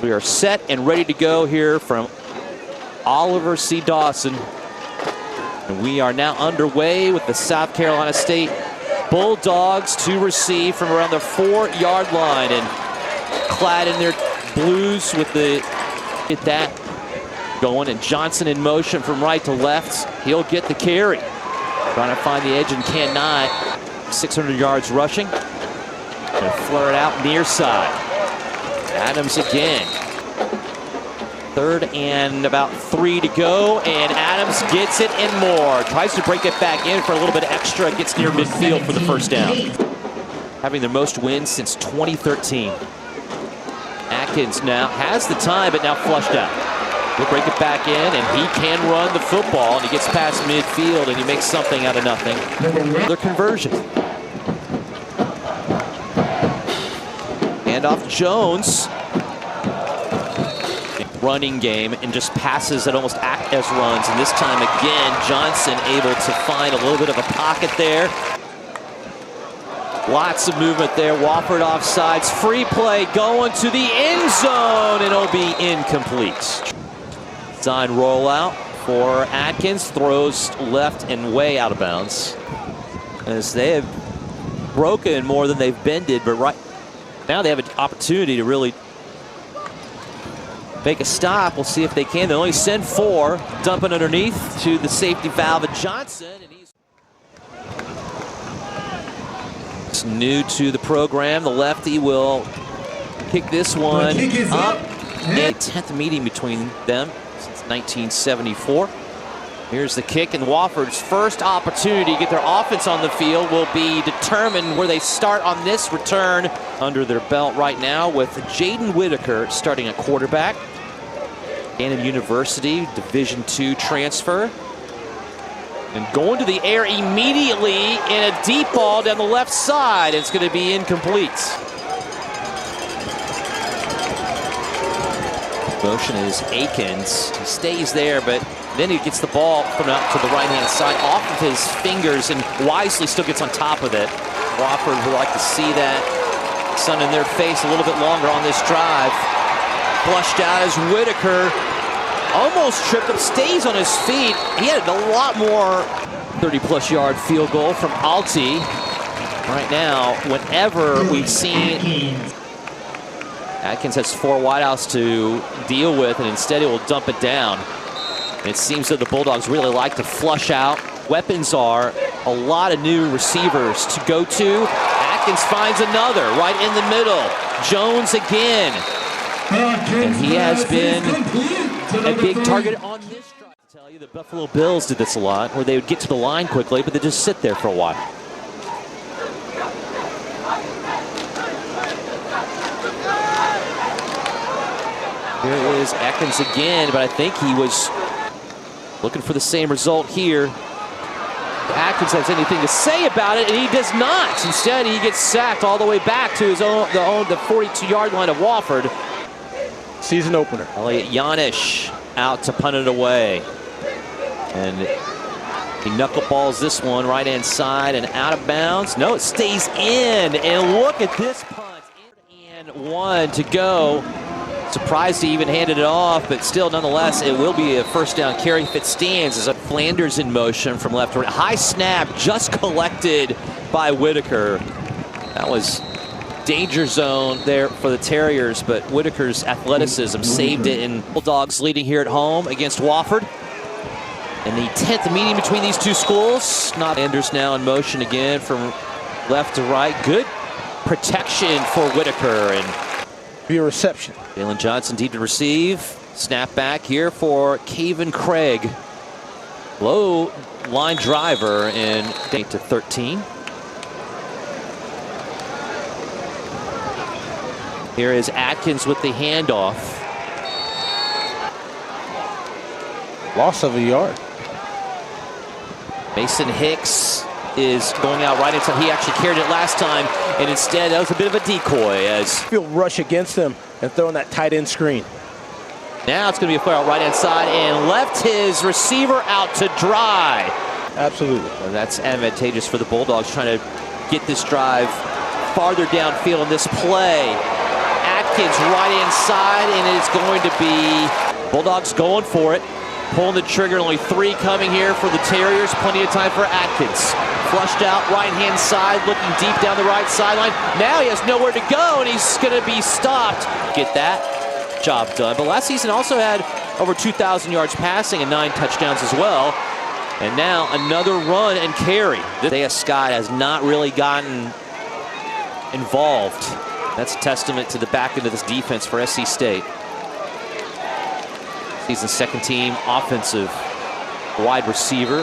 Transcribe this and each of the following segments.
We are set and ready to go here from Oliver C. Dawson. And we are now underway with the South Carolina State Bulldogs to receive from around the 4-yard line, and clad in their blues with the get that going, and Johnson in motion from right to left. He'll get the carry. Trying to find the edge and cannot. 600 yards rushing. Gonna flare it out near side. Adams again. 3rd and about 3 to go, and Adams gets it and more. Tries to break it back in for a little bit extra. Gets near midfield for the first down. Having their most wins since 2013. Atkins now has the time, but now flushed out. He'll break it back in, and he can run the football, and he gets past midfield, and he makes something out of nothing. Another conversion. Hand off Jones. Running game, and just passes that almost act as runs. And this time again, Johnson able to find a little bit of a pocket there. Lots of movement there. Wofford offsides. Free play going to the end zone, and it'll be incomplete. Design rollout for Atkins. Throws left and way out of bounds, as they have broken more than they've bended. But right now they have an opportunity to really make a stop. We'll see if they can. They only send 4. Dumping underneath to the safety valve of Johnson. And he's new to the program. The lefty will kick this one up. And 10th meeting between them since 1974. Here's the kick, and Wofford's first opportunity to get their offense on the field will be determined where they start on this return. Under their belt right now with Jaden Whitaker starting at quarterback. Gannon University, Division II transfer. And going to the air immediately in a deep ball down the left side. It's going to be incomplete. Motion is Akins. He stays there, but then he gets the ball from out to the right-hand side off of his fingers, and wisely still gets on top of it. Wofford would like to see that sun in their face a little bit longer on this drive. Flushed out as Whitaker almost tripped up, stays on his feet. He had a lot more. 30-plus yard field goal from Alti. Right now, whenever we've seen Atkins has 4 wideouts to deal with, and instead he will dump it down. It seems that the Bulldogs really like to flush out. Weapons are a lot of new receivers to go to. Atkins finds another right in the middle. Jones again. And he has been a big target on this drive. To tell you, the Buffalo Bills did this a lot, where they would get to the line quickly, but they just sit there for a while. Here is Atkins again, but I think he was looking for the same result here. Atkins has anything to say about it, and he does not. Instead, he gets sacked all the way back to his own, the 42-yard line of Wofford. Season opener. Elliott Yanish out to punt it away. And he knuckleballs this one right-hand side and out of bounds. No, it stays in. And look at this punt. And 1 to go. Surprised he even handed it off, but still, nonetheless, it will be a first down carry if it stands. As Flanders in motion from left to right. High snap just collected by Whitaker. That was danger zone there for the Terriers, but Whitaker's athleticism saved it. And Bulldogs leading here at home against Wofford. And the 10th meeting between these two schools. Flanders now in motion again from left to right. Good protection for Whitaker. And be a reception. Jalen Johnson deep to receive. Snap back here for Caven Craig. Low line driver, and 8 to 13. Here is Atkins with the handoff. Loss of a yard. Mason Hicks is going out right inside. He actually carried it last time, and instead that was a bit of a decoy as Field rush against them and throwing that tight end screen. Now it's going to be a flare out right hand side, and left his receiver out to dry. Absolutely. And that's advantageous for the Bulldogs, trying to get this drive farther downfield in this play. Atkins right inside, and it's going to be Bulldogs going for it. Pulling the trigger, only 3 coming here for the Terriers. Plenty of time for Atkins. Flushed out right-hand side, looking deep down the right sideline. Now he has nowhere to go, and he's going to be stopped. Get that job done. But last season also had over 2,000 yards passing and 9 touchdowns as well. And now another run and carry. Isaiah Scott has not really gotten involved. That's a testament to the back end of this defense for SC State. He's the second team offensive wide receiver.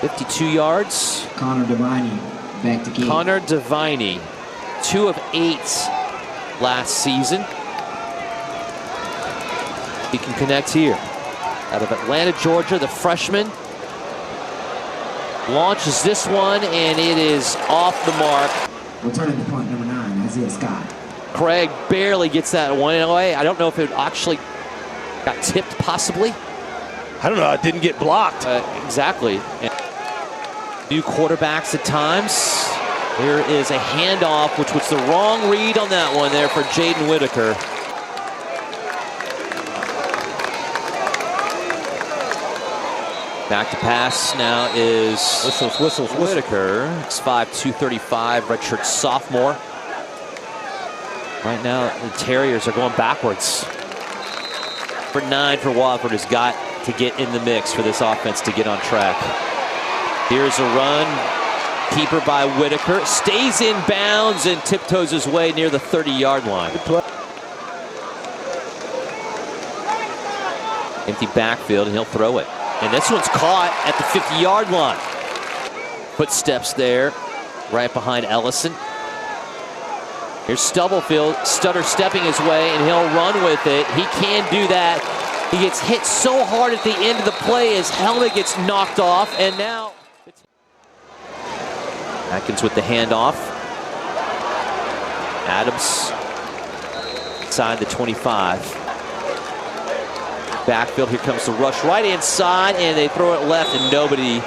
52 yards. Connor Deviney back to kick. Connor Deviney, 2 of 8 last season. He can connect here. Out of Atlanta, Georgia, the freshman launches this one, and it is off the mark. Returning the punt, number 9, Isaiah Scott. Craig barely gets that one away. I don't know if it actually got tipped, possibly. I don't know. It didn't get blocked. Exactly. And new quarterbacks at times. Here is a handoff, which was the wrong read on that one there for Jaden Whitaker. Back to pass now is whistles. Whitaker. 6'5", 235, redshirt sophomore. Right now, the Terriers are going backwards. For 9 for Wofford has got to get in the mix for this offense to get on track. Here's a run. Keeper by Whitaker. Stays in bounds and tiptoes his way near the 30-yard line. Empty backfield, and he'll throw it. And this one's caught at the 50-yard line. Footsteps there, right behind Ellison. Here's Stubblefield, stutter stepping his way, and he'll run with it. He can do that. He gets hit so hard at the end of the play, his helmet gets knocked off, and now Atkins with the handoff. Adams inside the 25. Backfield, here comes the rush right inside, and they throw it left, and nobody.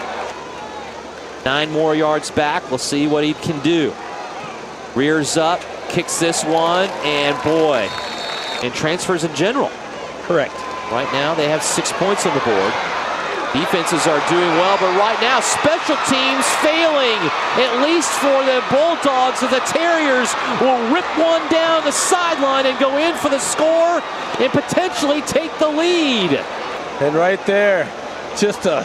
9 more yards back. We'll see what he can do. Rears up, kicks this one, and boy, and transfers in general. Correct. Right now, they have 6 points on the board. Defenses are doing well, but right now, special teams failing, at least for the Bulldogs. So the Terriers will rip one down the sideline and go in for the score and potentially take the lead. And right there, just a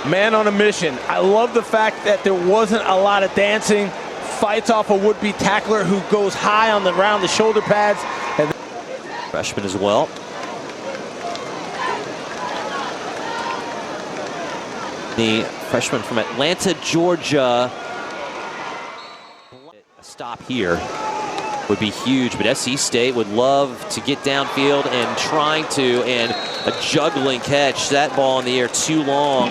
man on a mission. I love the fact that there wasn't a lot of dancing. Fights off a would-be tackler who goes high on around the shoulder pads. And freshman as well. The freshman from Atlanta, Georgia. A stop here would be huge, but SC State would love to get downfield and trying to, and a juggling catch. That ball in the air too long.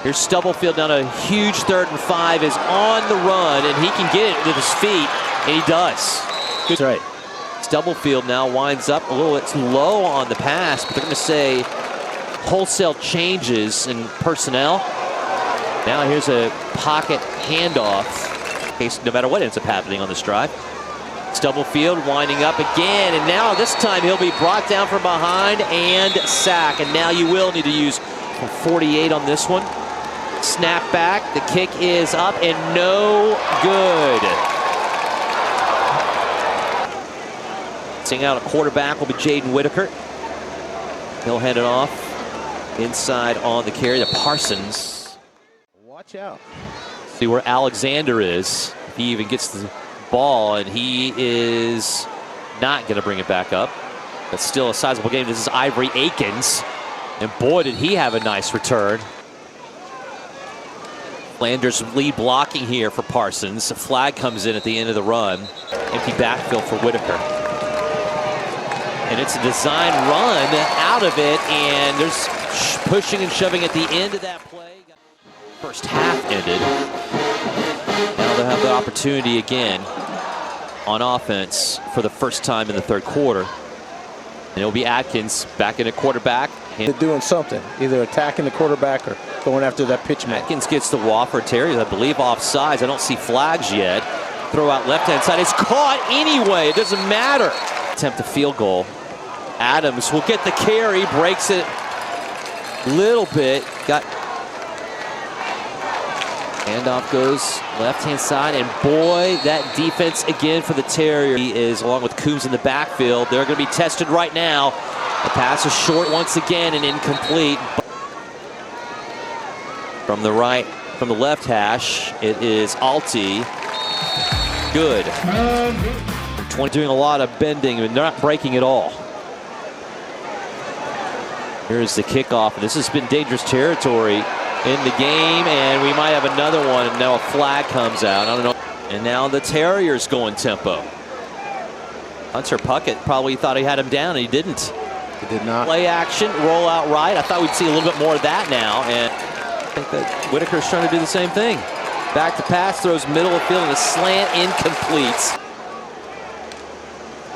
Here's Stubblefield down a huge 3rd and 5, is on the run, and he can get it with his feet, and he does. Good. That's right. Stubblefield now winds up a little bit low on the pass, but they're going to say wholesale changes in personnel. Now here's a pocket handoff, in case no matter what ends up happening on this drive. Stubblefield winding up again, and now this time he'll be brought down from behind and sack. And now you will need to use 48 on this one. Snap back, the kick is up and no good. Sing out a quarterback will be Jaden Whitaker. He'll hand it off inside on the carry to Parsons. watch out. See where Alexander is. He even gets the ball, and he is not going to bring it back up. That's still a sizable game. This is Ivory Akins. And boy, did he have a nice return. Flanders lead blocking here for Parsons. A flag comes in at the end of the run. Empty backfield for Whitaker. And it's a design run out of it, and there's pushing and shoving at the end of that play. First half ended. Now they'll have the opportunity again on offense for the first time in the third quarter. And it'll be Atkins back in at quarterback. They're doing something, either attacking the quarterback or going after that pitch man. Atkins gets the Wofford Terriers, I believe, offsides. I don't see flags yet. Throw out left-hand side. It's caught anyway. It doesn't matter. Attempt a field goal. Adams will get the carry. Breaks it a little bit. Got handoff goes left-hand side, and boy, that defense again for the Terriers. He is along with Coombs in the backfield. They're going to be tested right now. The pass is short once again and incomplete. From the right, from the left hash, it is Alti. Good. 20 doing a lot of bending, and they're not breaking at all. Here's the kickoff. This has been dangerous territory in the game, and we might have another one, and now a flag comes out. I don't know. And now the Terriers going tempo. Hunter Puckett probably thought he had him down, and he didn't. He did not. Play action, roll out right. I thought we'd see a little bit more of that now, and I think that Whitaker's trying to do the same thing. Back to pass, throws middle of field, and a slant incomplete.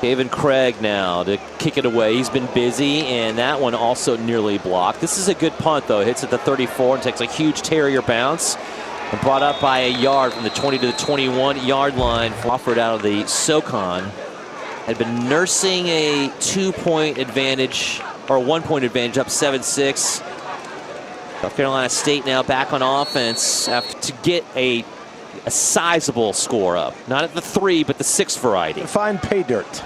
Kevin Craig now to kick it away. He's been busy, and that one also nearly blocked. This is a good punt, though. Hits at the 34 and takes a huge Terrier bounce. And brought up by a yard from the 20 to the 21-yard line. Wofford out of the SoCon. Had been nursing a 2-point advantage, or a 1-point advantage, up 7-6. South Carolina State now back on offense after to get a sizable score up. Not at the 3, but the 6 variety. Find pay dirt.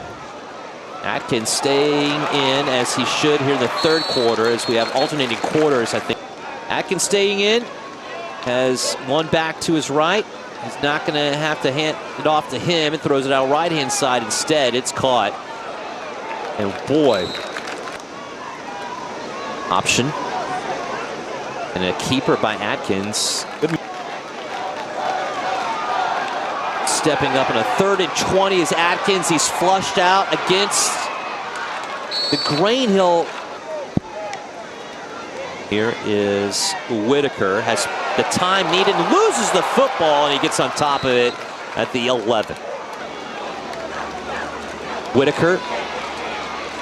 Atkins staying in as he should here in the third quarter, as we have alternating quarters, I think. Atkins staying in, has one back to his right. He's not going to have to hand it off to him, and throws it out right-hand side instead. It's caught. And boy, option. And a keeper by Atkins. Good. Stepping up in a 3rd and 20 is Atkins. He's flushed out against the Grain Hill. Here is Whitaker. Has the time needed, loses the football, and he gets on top of it at the 11. Whitaker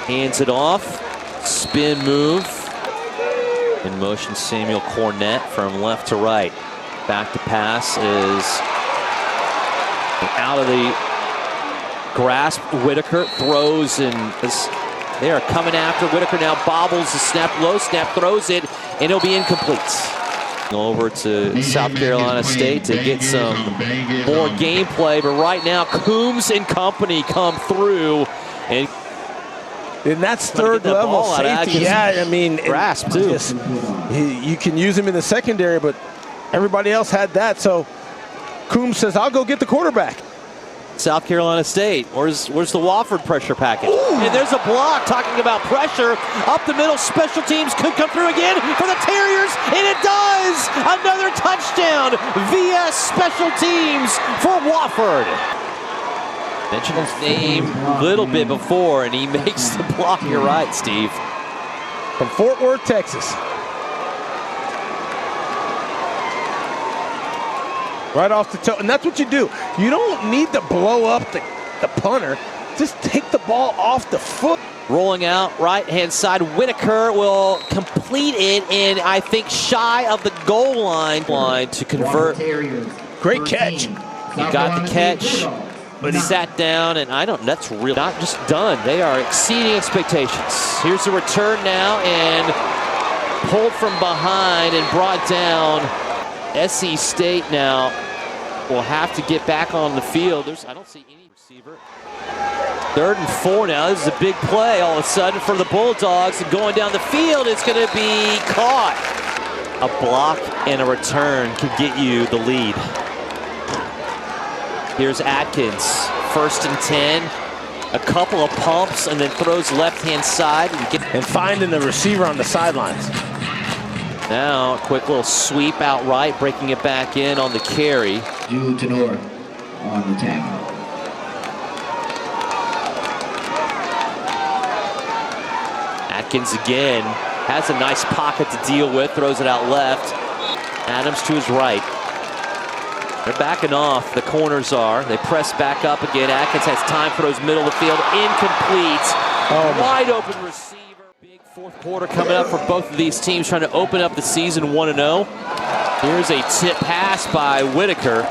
hands it off. Spin move. In motion, Samuel Cornett from left to right. Back to pass is out of the grasp. Whitaker throws, and they are coming after Whitaker now. Bobbles the snap, low snap, throws it, and it'll be incomplete. Over to South Carolina State to get some more gameplay, but right now Coombs and company come through, and that's third level safety. Yeah, I mean, grasp too. You can use him in the secondary, but everybody else had that. So Coombs says, "I'll go get the quarterback." South Carolina State. Where's the Wofford pressure package? Ooh. And there's a block talking about pressure. Up the middle, special teams could come through again for the Terriers, and it does! Another touchdown via special teams for Wofford. Mentioned his name a little bit before, and he makes the block. You're right, Steve. From Fort Worth, Texas. Right off the toe, and that's what you do. You don't need to blow up the punter. Just take the ball off the foot. Rolling out right-hand side, Whitaker will complete it, and I think shy of the goal line to convert. Great catch. He got the catch, but he sat down, and that's really not just done. They are exceeding expectations. Here's the return now, and pulled from behind and brought down. SC State now will have to get back on the field. I don't see any receiver. 3rd and 4 now. This is a big play all of a sudden for the Bulldogs. And going down the field, it's going to be caught. A block and a return can get you the lead. Here's Atkins. 1st and 10. A couple of pumps, and then throws left-hand side. And finding the receiver on the sidelines. Now, a quick little sweep out right, breaking it back in on the carry. Jude Tenor on the tackle. Atkins again has a nice pocket to deal with, throws it out left. Adams to his right. They're backing off, the corners are. They press back up again. Atkins has time, throws middle of the field, incomplete. Wide open receiver. Big 4th quarter coming up for both of these teams, trying to open up the season 1-0. Here's a tip pass by Whitaker.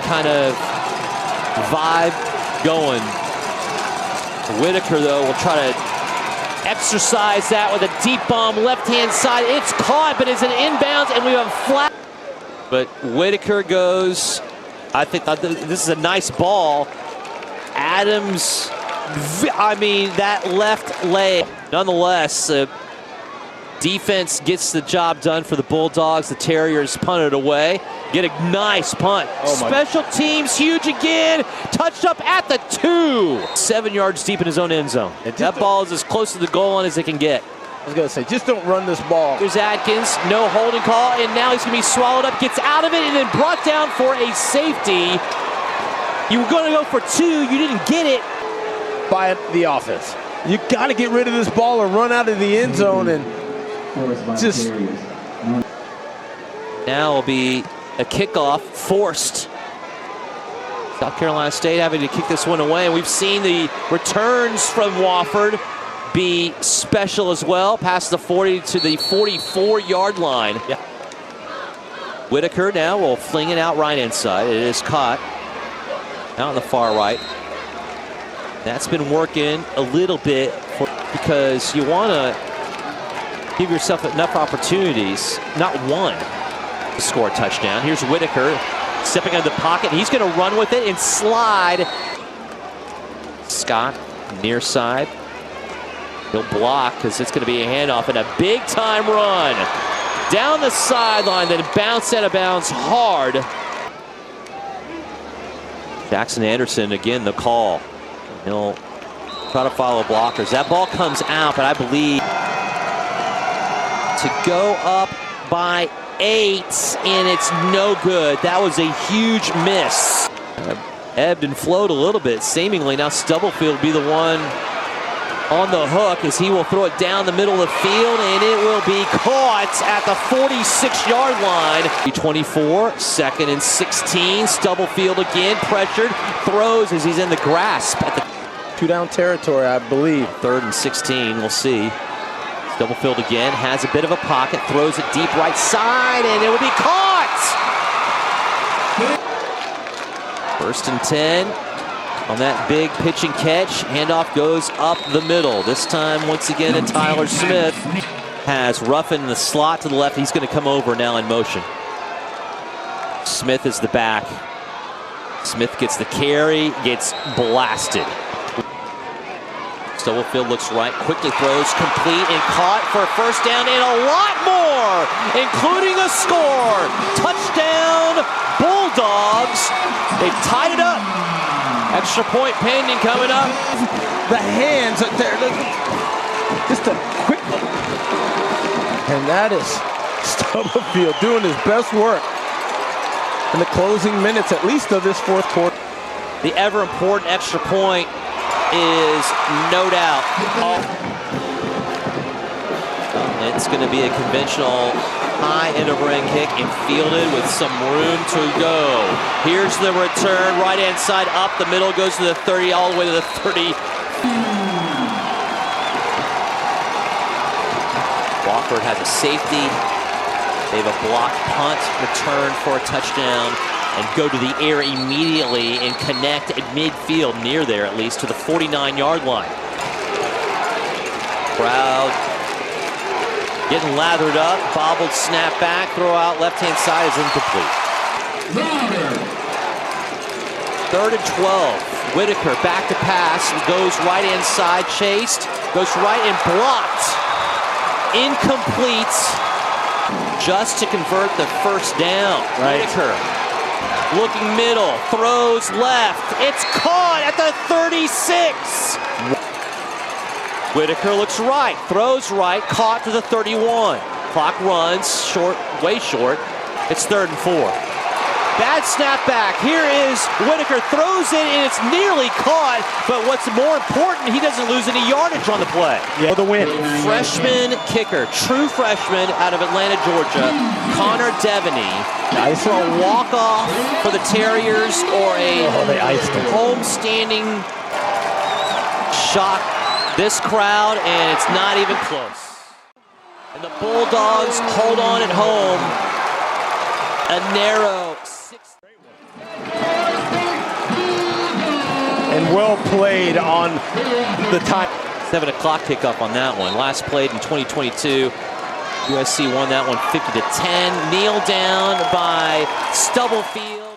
Kind of vibe going. Whitaker, though, will try to exercise that with a deep bomb left-hand side. It's caught, but it's an inbounds, and we have flat. But Whitaker goes, I think this is a nice ball. Adams, I mean, that left leg. Nonetheless, defense gets the job done for the Bulldogs. The Terriers punt it away. Get a nice punt. Special teams, huge again. Touched up at the 2. 7 yards deep in his own end zone. That ball is as close to the goal line as it can get. I was going to say, just don't run this ball. Here's Atkins, no holding call, and now he's going to be swallowed up, gets out of it, and then brought down for a safety. You were going to go for 2, you didn't get it. By the offense. You got to get rid of this ball or run out of the end zone and just. Now will be a kickoff forced. South Carolina State having to kick this one away, and we've seen the returns from Wofford be special as well, past the 40 to the 44-yard line. Yeah. Whitaker now will fling it out right inside. It is caught out on the far right. That's been working a little bit because you want to give yourself enough opportunities, not one, to score a touchdown. Here's Whitaker stepping out of the pocket. He's going to run with it and slide. Scott near side. He'll block because it's going to be a handoff and a big-time run down the sideline, then bounce out of bounds hard. Jackson Anderson, again, the call. He'll try to follow blockers. That ball comes out, but I believe to go up by 8, and it's no good. That was a huge miss. Ebbed and flowed a little bit, seemingly. Now Stubblefield will be the one on the hook as he will throw it down the middle of the field, and it will be caught at the 46-yard line. 24, 2nd and 16. Stubblefield again pressured, throws as he's in the grasp at the 2-down territory, I believe. 3rd and 16, we'll see. Stubblefield again has a bit of a pocket, throws it deep right side, and it will be caught. 1st and 10. On that big pitch and catch, handoff goes up the middle. This time, once again, and Tyler Smith has Ruffin in the slot to the left. He's going to come over now in motion. Smith is the back. Smith gets the carry, gets blasted. Stubblefield looks right, quickly throws, complete, and caught for a 1st down and a lot more, including a score. Touchdown, Bulldogs. They've tied it up. Extra point pending coming up. The hands are there. Just a quick. And that is Stubblefield doing his best work in the closing minutes, at least of this 4th quarter. The ever important extra point is no doubt. It's going to be a conventional high end of ring kick and fielded with some room to go. Here's the return, right hand side up the middle, goes to the 30, all the way to the 30. Wofford has a safety. They have a blocked punt, return for a touchdown, and go to the air immediately and connect at midfield, near there at least, to the 49-yard line. Crowd getting lathered up, bobbled, snap back, throw out, left-hand side is incomplete. 3rd and 12. Whitaker back to pass, goes right-hand side, chased, goes right and blocked. Incomplete, just to convert the 1st down. Whitaker looking middle, throws left. It's caught at the 36. Whitaker looks right, throws right, caught to the 31. Clock runs, short, way short. It's 3rd and 4. Bad snap back. Here is Whitaker, throws it, and it's nearly caught. But what's more important, he doesn't lose any yardage on the play. Yeah, the win. Freshman kicker, true freshman out of Atlanta, Georgia, Connor Devaney. Nice. For a walk-off for the Terriers or a home-standing shock. This crowd, and it's not even close. And the Bulldogs hold on at home. A narrow 6. well played on the time. 7 o'clock kickoff on that one. Last played in 2022. USC won that one 50-10. Kneel down by Stubblefield.